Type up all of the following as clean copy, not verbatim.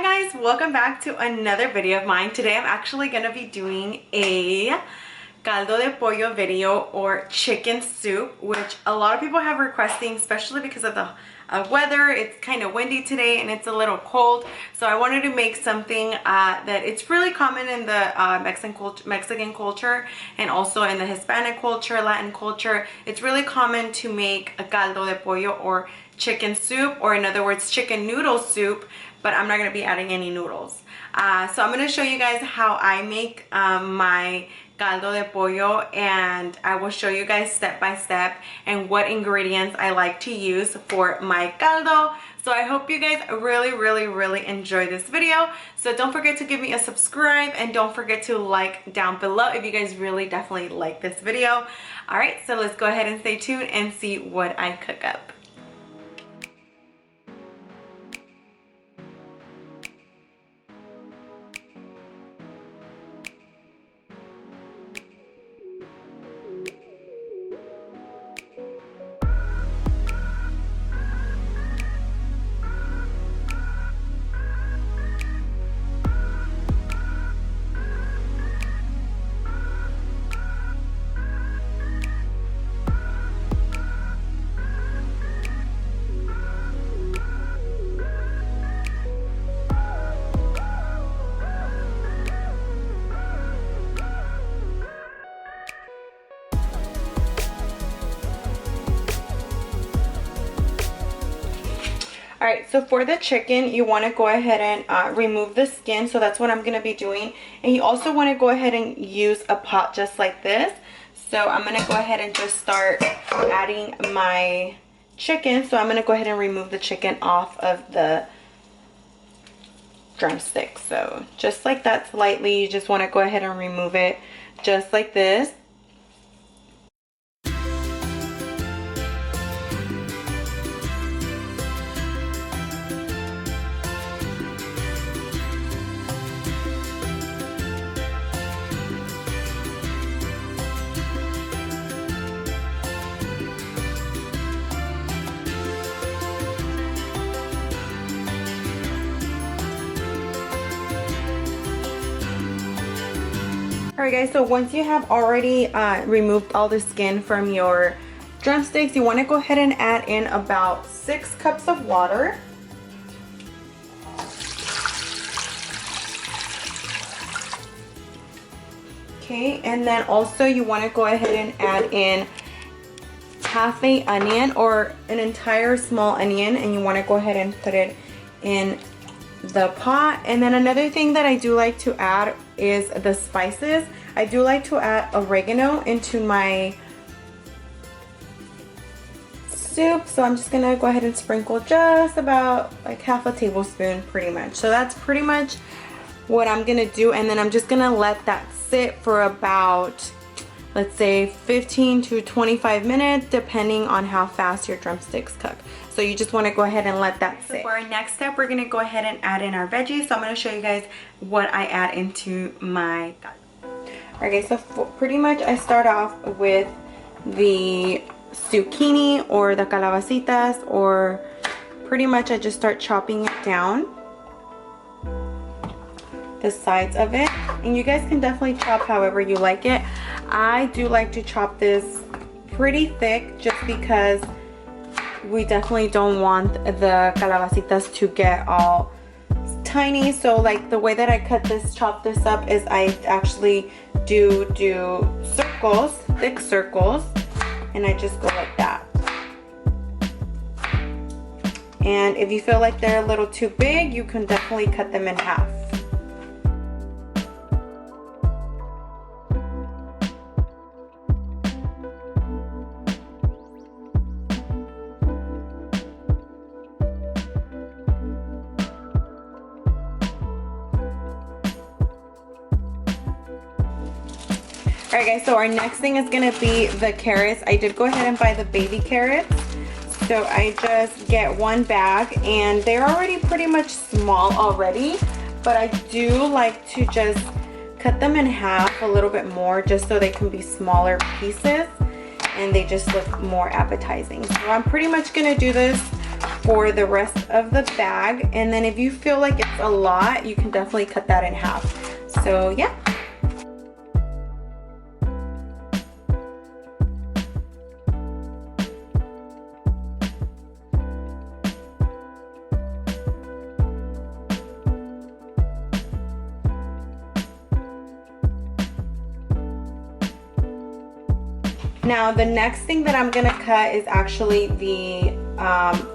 Hi guys, welcome back to another video of mine. Today I'm actually going to be doing a Caldo De Pollo video or chicken soup, which a lot of people have requesting, especially because of the weather. It's kind of windy today and it's a little cold, so I wanted to make something that it's really common in the Mexican culture and also in the Hispanic culture, Latin culture. It's really common to make a Caldo De Pollo or chicken soup, or in other words chicken noodle soup, but I'm not going to be adding any noodles. So I'm going to show you guys how I make my Caldo De Pollo, and I will show you guys step by step and what ingredients I like to use for my caldo. So I hope you guys really enjoy this video. So don't forget to give me a subscribe and don't forget to like down below if you guys really definitely like this video. Alright, so let's go ahead and stay tuned and see what I cook up. Alright, so for the chicken, you want to go ahead and remove the skin. So that's what I'm going to be doing. And you also want to go ahead and use a pot just like this. So I'm going to go ahead and just start adding my chicken. So I'm going to go ahead and remove the chicken off of the drumstick. So just like that, slightly, you just want to go ahead and remove it just like this. Alright guys, so once you have already removed all the skin from your drumsticks, you want to go ahead and add in about 6 cups of water. Okay, and then also you want to go ahead and add in half an onion or an entire small onion, and you want to go ahead and put it in the pot. And then another thing that I do like to add is the spices. I do like to add oregano into my soup, so I'm just gonna go ahead and sprinkle just about like half a tablespoon pretty much. So that's pretty much what I'm gonna do, and then I'm just gonna let that sit for about, let's say, 15 to 25 minutes depending on how fast your drumsticks cook. So you just want to go ahead and let that sit. So for our next step, we're going to go ahead and add in our veggies. So I'm going to show you guys what I add into my caldo. Okay, so pretty much I start off with the zucchini or the calabacitas, or pretty much I just start chopping it down, the sides of it, and you guys can definitely chop however you like it. I do like to chop this pretty thick just because we definitely don't want the calabacitas to get all tiny. So like the way that I chop this up is I actually do circles, thick circles, and I just go like that. And if you feel like they're a little too big, you can definitely cut them in half. Alright guys, so our next thing is going to be the carrots. I did go ahead and buy the baby carrots. So I just get one bag, and they're already pretty much small already. But I do like to just cut them in half a little bit more just so they can be smaller pieces and they just look more appetizing. So I'm pretty much going to do this for the rest of the bag. And then if you feel like it's a lot, you can definitely cut that in half. So yeah. Now the next thing that I'm gonna cut is actually the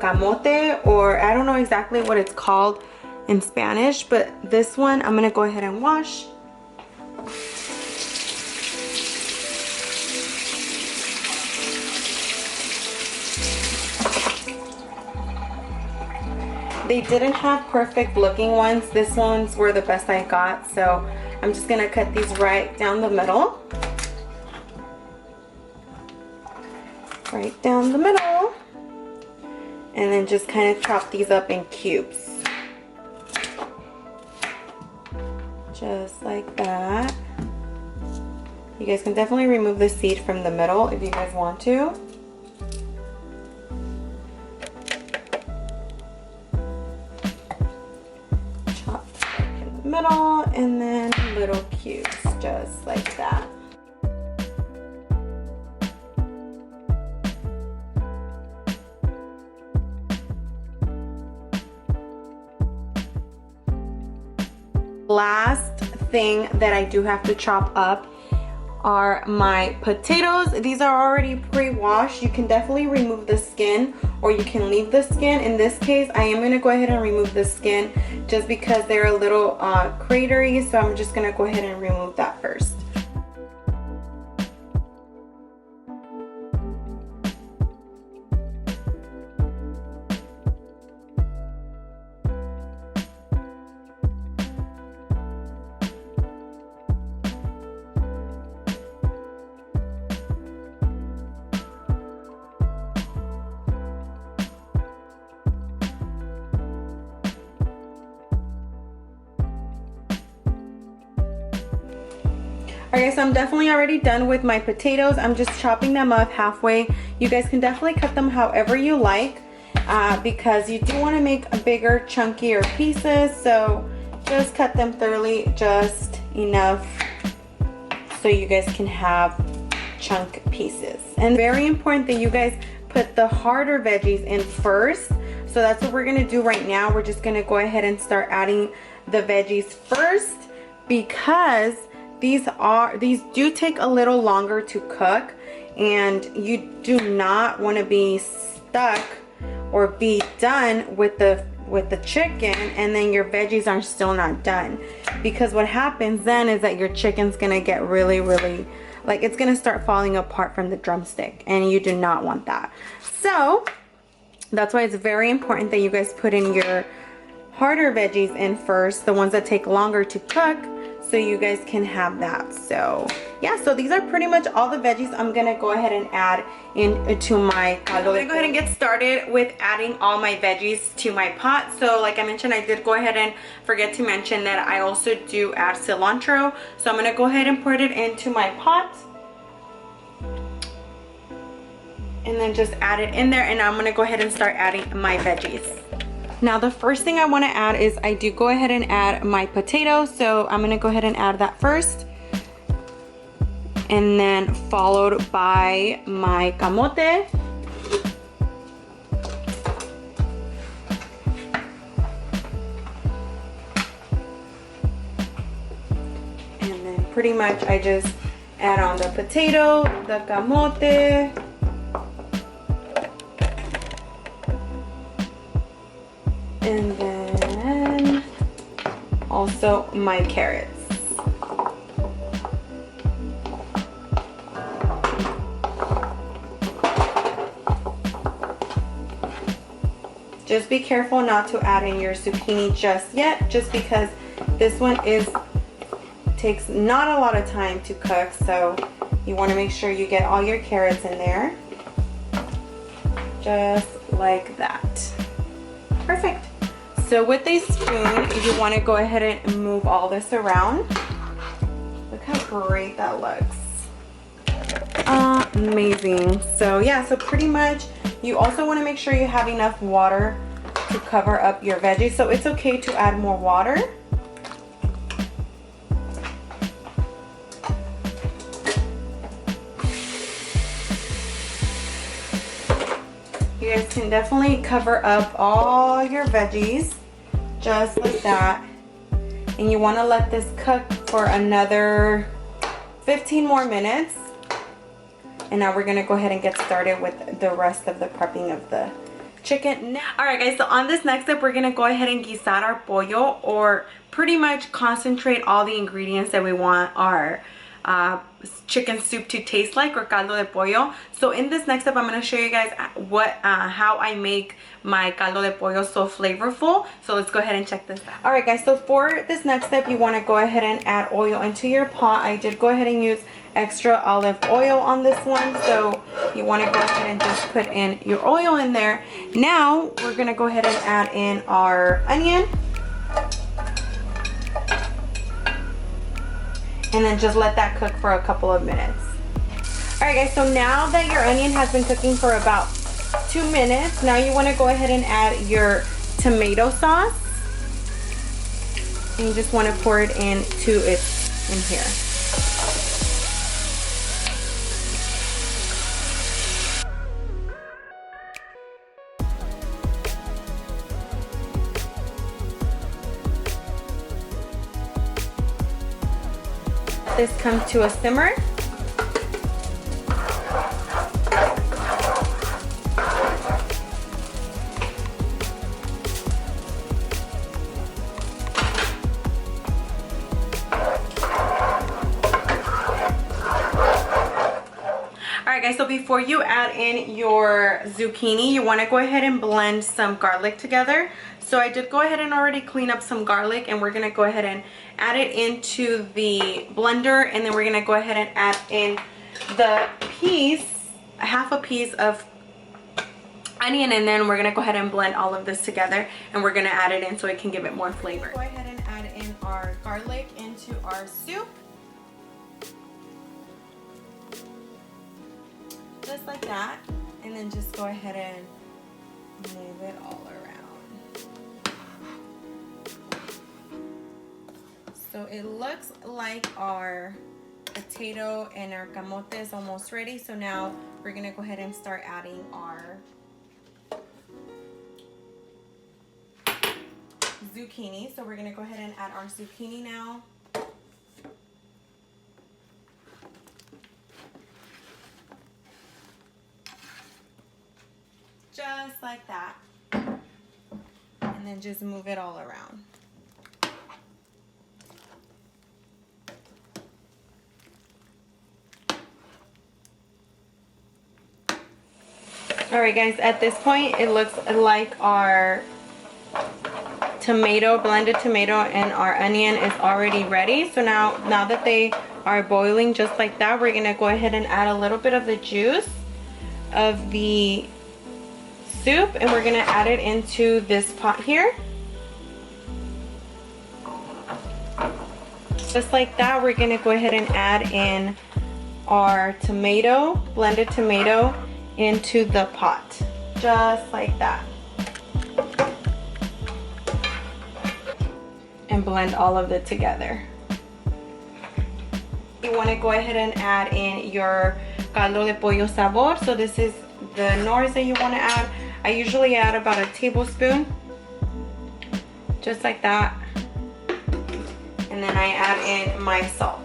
camote, or I don't know exactly what it's called in Spanish, but this one I'm gonna go ahead and wash. They didn't have perfect looking ones. This ones were the best I got, so I'm just gonna cut these right down the middle. Right down the middle, and then just kind of chop these up in cubes, just like that. You guys can definitely remove the seed from the middle if you guys want to. Chop in the middle, and then little cubes, just like that. Last thing that I do have to chop up are my potatoes. These are already pre-washed. You can definitely remove the skin, or you can leave the skin. In this case, I am going to go ahead and remove the skin just because they're a little cratery, so I'm just going to go ahead and remove that first. Okay, so I'm definitely already done with my potatoes. I'm just chopping them up halfway. You guys can definitely cut them however you like because you do want to make a bigger, chunkier pieces. So just cut them thoroughly, just enough so you guys can have chunk pieces. And very important that you guys put the harder veggies in first. So that's what we're gonna do right now. We're just gonna go ahead and start adding the veggies first because these do take a little longer to cook, and you do not want to be stuck or be done with the chicken and then your veggies are still not done, because what happens then is that your chicken's gonna get really like it's gonna start falling apart from the drumstick, and you do not want that. So that's why it's very important that you guys put in your harder veggies in first, the ones that take longer to cook, so you guys can have that. So yeah, so these are pretty much all the veggies I'm gonna go ahead and add into my caldo. I'm gonna go ahead and get started with adding all my veggies to my pot. So like I mentioned, I did go ahead and forget to mention that I also do add cilantro. So I'm gonna go ahead and put it into my pot and then just add it in there, and I'm gonna go ahead and start adding my veggies. Now the first thing I want to add is I do go ahead and add my potato. So I'm going to go ahead and add that first, and then followed by my camote, and then pretty much I just add on the potato, the camote, and then also my carrots. Just be careful not to add in your zucchini just yet, just because this one takes not a lot of time to cook, so you want to make sure you get all your carrots in there, just like that. Perfect. So with a spoon, you want to go ahead and move all this around. Look how great that looks. Amazing. So yeah, so pretty much you also want to make sure you have enough water to cover up your veggies. So it's okay to add more water. You guys can definitely cover up all your veggies just like that. And you want to let this cook for another 15 more minutes. And now we're going to go ahead and get started with the rest of the prepping of the chicken. Alright guys, so on this next step we're going to go ahead and guisar our pollo, or pretty much concentrate all the ingredients that we want our chicken soup to taste like, or caldo de pollo. So in this next step I'm going to show you guys how I make my caldo de pollo so flavorful. So let's go ahead and check this out. Alright guys, so for this next step you want to go ahead and add oil into your pot. I did go ahead and use extra olive oil on this one, so you want to go ahead and just put in your oil in there. Now we're going to go ahead and add in our onion, and then just let that cook for a couple of minutes. Alright guys, so now that your onion has been cooking for about 2 minutes, now you want to go ahead and add your tomato sauce, and you just want to pour it in here. This comes to a simmer. Alright guys, so before you add in your zucchini, you want to go ahead and blend some garlic together. So I did go ahead and already clean up some garlic, and we're going to go ahead and add it into the blender, and then we're going to go ahead and add in the half a piece of onion, and then we're going to go ahead and blend all of this together, and we're going to add it in so it can give it more flavor. Go ahead and add in our garlic into our soup. Just like that, and then just go ahead and move it all around. So it looks like our potato and our camote is almost ready. So now we're gonna go ahead and start adding our zucchini. So we're gonna go ahead and add our zucchini now. Just like that. And then just move it all around. Alright guys, at this point it looks like our blended tomato and our onion is already ready. So now that they are boiling just like that, we're going to go ahead and add a little bit of the juice of the soup, and we're going to add it into this pot here. Just like that, we're going to go ahead and add in our blended tomato, into the pot, just like that, and blend all of it together. You want to go ahead and add in your caldo de pollo sabor. So this is the nors that you want to add. I usually add about a tablespoon, just like that, and then I add in my salt.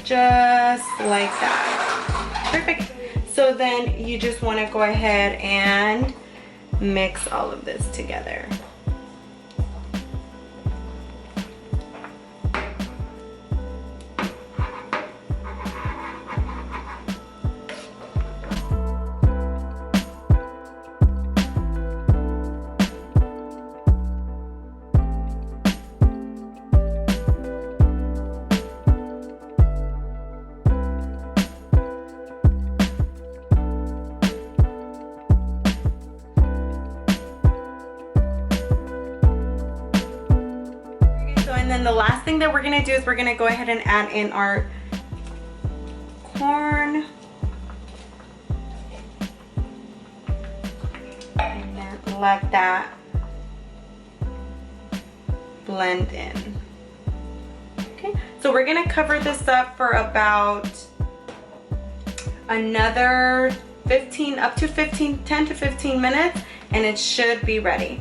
Just like that. Perfect. So then you just want to go ahead and mix all of this together. then the last thing that we're gonna do is we're gonna go ahead and add in our corn. And then let that blend in. Okay, so we're gonna cover this up for about another 10 to 15 minutes, and it should be ready.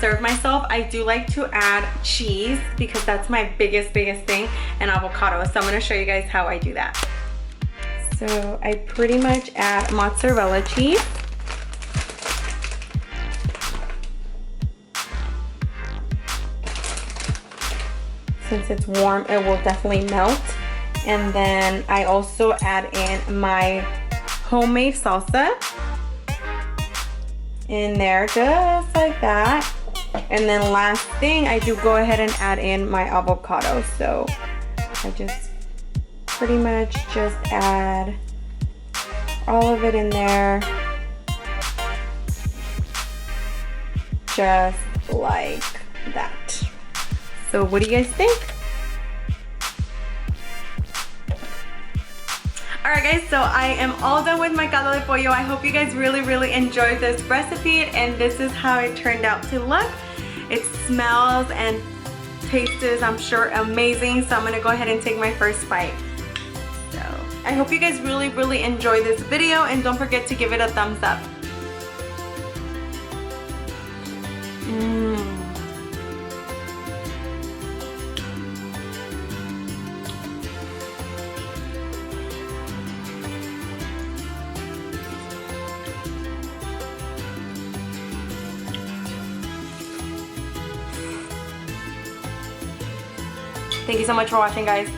Serve myself, I do like to add cheese because that's my biggest thing, and avocado. So I'm going to show you guys how I do that. So I pretty much add mozzarella cheese. Since it's warm, it will definitely melt. And then I also add in my homemade salsa in there, just like that. And then last thing, I do go ahead and add in my avocado. So I just pretty much just add all of it in there, just like that. So what do you guys think? Alright guys, so I am all done with my caldo de pollo. I hope you guys really enjoyed this recipe, and this is how it turned out to look. It smells and tastes, I'm sure, amazing. So I'm gonna go ahead and take my first bite. So I hope you guys really enjoyed this video, and don't forget to give it a thumbs up. Thank you so much for watching, guys.